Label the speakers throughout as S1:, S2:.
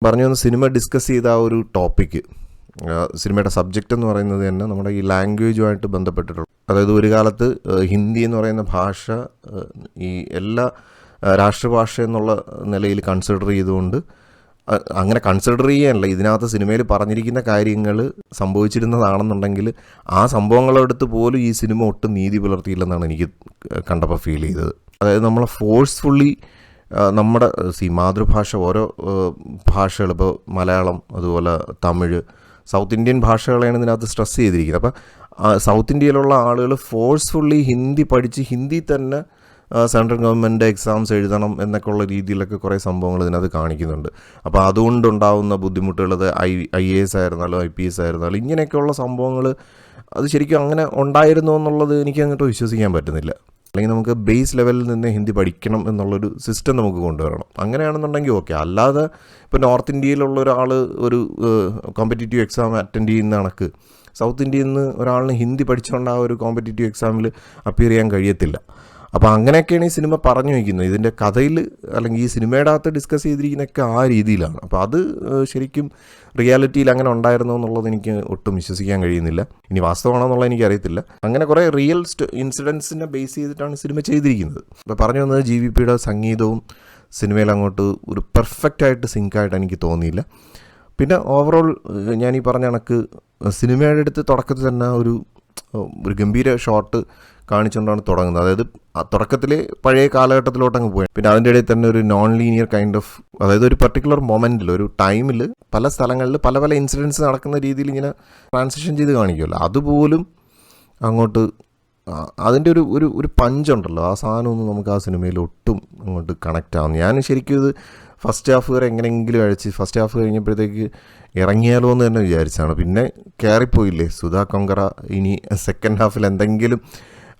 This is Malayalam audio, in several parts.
S1: പറഞ്ഞു വന്ന സിനിമ ഡിസ്കസ് ചെയ്ത ആ ഒരു ടോപ്പിക്ക്, സിനിമയുടെ സബ്ജക്റ്റ് എന്ന് പറയുന്നത് തന്നെ നമ്മുടെ ഈ ലാംഗ്വേജുമായിട്ട് ബന്ധപ്പെട്ടിട്ടുള്ള, അതായത് ഒരു കാലത്ത് ഹിന്ദി എന്ന് പറയുന്ന ഭാഷ ഈ എല്ലാ രാഷ്ട്രഭാഷ എന്നുള്ള നിലയിൽ കൺസിഡർ ചെയ്തുകൊണ്ട്, അങ്ങനെ കൺസിഡർ ചെയ്യാനല്ല, ഇതിനകത്ത് സിനിമയിൽ പറഞ്ഞിരിക്കുന്ന കാര്യങ്ങൾ സംഭവിച്ചിരുന്നതാണെന്നുണ്ടെങ്കിൽ ആ സംഭവങ്ങളെടുത്ത് പോലും ഈ സിനിമ ഒട്ടും നീതി പുലർത്തിയില്ലെന്നാണ് എനിക്ക് കണ്ടപ്പോൾ ഫീൽ ചെയ്തത്. അതായത് നമ്മളെ ഫോഴ്സ്ഫുള്ളി നമ്മുടെ മാതൃഭാഷ, ഓരോ ഭാഷകൾ, ഇപ്പോൾ മലയാളം, അതുപോലെ തമിഴ്, സൗത്ത് ഇന്ത്യൻ ഭാഷകളെയാണ് ഇതിനകത്ത് സ്ട്രെസ് ചെയ്തിരിക്കുന്നത്. അപ്പോൾ സൗത്ത് ഇന്ത്യയിലുള്ള ആളുകൾ ഫോഴ്സ്ഫുള്ളി ഹിന്ദി പഠിച്ച് ഹിന്ദി തന്നെ സെൻട്രൽ ഗവൺമെൻറ് എക്സാംസ് എഴുതണം എന്നൊക്കെ ഉള്ള രീതിയിലൊക്കെ കുറേ സംഭവങ്ങൾ ഇതിനകത്ത് കാണിക്കുന്നുണ്ട്. അപ്പോൾ അതുകൊണ്ടുണ്ടാവുന്ന ബുദ്ധിമുട്ടുകൾ, IAS ആയിരുന്നാലും IPS ആയിരുന്നാലും ഇങ്ങനെയൊക്കെയുള്ള സംഭവങ്ങൾ അത് ശരിക്കും അങ്ങനെ ഉണ്ടായിരുന്നു എന്നുള്ളത് എനിക്ക് അങ്ങോട്ട് വിശ്വസിക്കാൻ പറ്റുന്നില്ല. അല്ലെങ്കിൽ നമുക്ക് ബേസ് ലെവലിൽ നിന്ന് ഹിന്ദി പഠിക്കണം എന്നുള്ളൊരു സിസ്റ്റം നമുക്ക് കൊണ്ടുവരണം. അങ്ങനെയാണെന്നുണ്ടെങ്കിൽ ഓക്കെ. അല്ലാതെ ഇപ്പോൾ നോർത്ത് ഇന്ത്യയിലുള്ള ഒരാൾ ഒരു കോമ്പറ്റേറ്റീവ് എക്സാം അറ്റൻഡ് ചെയ്യുന്ന കണക്ക് സൗത്ത് ഇന്ത്യയിൽ നിന്ന് ഒരാളിന് ഹിന്ദി പഠിച്ചുകൊണ്ട് ആ ഒരു കോമ്പറ്റേറ്റീവ് എക്സാമിൽ അപ്പിയർ ചെയ്യാൻ കഴിയത്തില്ല. അപ്പോൾ അങ്ങനെയൊക്കെയാണ് ഈ സിനിമ പറഞ്ഞു വയ്ക്കുന്നത്. ഇതിൻ്റെ കഥയിൽ അല്ലെങ്കിൽ ഈ സിനിമയുടെ അകത്ത് ഡിസ്കസ് ചെയ്തിരിക്കുന്നതൊക്കെ ആ രീതിയിലാണ്. അപ്പോൾ അത് ശരിക്കും റിയാലിറ്റിയിൽ അങ്ങനെ ഉണ്ടായിരുന്നോ എന്നുള്ളത് എനിക്ക് ഒട്ടും വിശ്വസിക്കാൻ കഴിയുന്നില്ല. ഇനി വാസ്തവമാണെന്നുള്ളത് എനിക്കറിയത്തില്ല. അങ്ങനെ കുറേ റിയൽ ഇൻസിഡൻസിനെ ബേസ് ചെയ്തിട്ടാണ് സിനിമ ചെയ്തിരിക്കുന്നത്. അപ്പോൾ പറഞ്ഞു വന്നത് GVPയുടെ സംഗീതവും സിനിമയിൽ അങ്ങോട്ട് ഒരു പെർഫെക്റ്റായിട്ട് സിങ്കായിട്ട് എനിക്ക് തോന്നിയില്ല. പിന്നെ ഓവറോൾ ഞാൻ ഈ പറഞ്ഞ കണക്ക് സിനിമയുടെ അടുത്ത് തുടക്കത്തിൽ തന്നെ ഒരു ഗംഭീര ഷോട്ട് കാണിച്ചുകൊണ്ടാണ് തുടങ്ങുന്നത്. അതായത് തുടക്കത്തിൽ പഴയ കാലഘട്ടത്തിലോട്ടങ്ങ് പോയി. പിന്നെ അതിൻ്റെ ഇടയിൽ തന്നെ ഒരു നോൺ ലീനിയർ കൈൻഡ് ഓഫ്, അതായത് ഒരു പർട്ടിക്കുലർ മൊമെൻറ്റിൽ, ഒരു ടൈമിൽ പല സ്ഥലങ്ങളിൽ പല പല ഇൻസിഡൻസ് നടക്കുന്ന രീതിയിൽ ഇങ്ങനെ ട്രാൻസിഷൻ ചെയ്ത് കാണിക്കുമല്ലോ, അതുപോലും അങ്ങോട്ട് അതിൻ്റെ ഒരു പഞ്ചുണ്ടല്ലോ, ആ സാധനമൊന്നും നമുക്ക് ആ സിനിമയിൽ ഒട്ടും അങ്ങോട്ട് കണക്റ്റ് ആവുന്നു. ഞാൻ ശരിക്കും ഇത് ഫസ്റ്റ് ഹാഫ് വരെ എങ്ങനെയെങ്കിലും ഫസ്റ്റ് ഹാഫ് കഴിഞ്ഞപ്പോഴത്തേക്ക് ഇറങ്ങിയാലോ എന്ന് തന്നെ വിചാരിച്ചാണ്. പിന്നെ കയറിപ്പോയില്ലേ സുധാ കൊങ്കറ. ഇനി സെക്കൻഡ് ഹാഫിൽ എന്തെങ്കിലും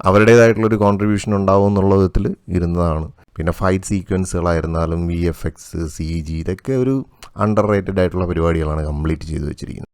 S1: അവരുടേതായിട്ടുള്ളൊരു കോൺട്രിബ്യൂഷൻ ഉണ്ടാവും എന്നുള്ള വിധത്തിൽ ഇരുന്നതാണ്. പിന്നെ ഫൈറ്റ് സീക്വൻസുകളായിരുന്നാലും VFX, CG, ഇതൊക്കെ ഒരു അണ്ടർ റേറ്റഡ് ആയിട്ടുള്ള പരിപാടികളാണ് കംപ്ലീറ്റ് ചെയ്ത് വെച്ചിരിക്കുന്നത്.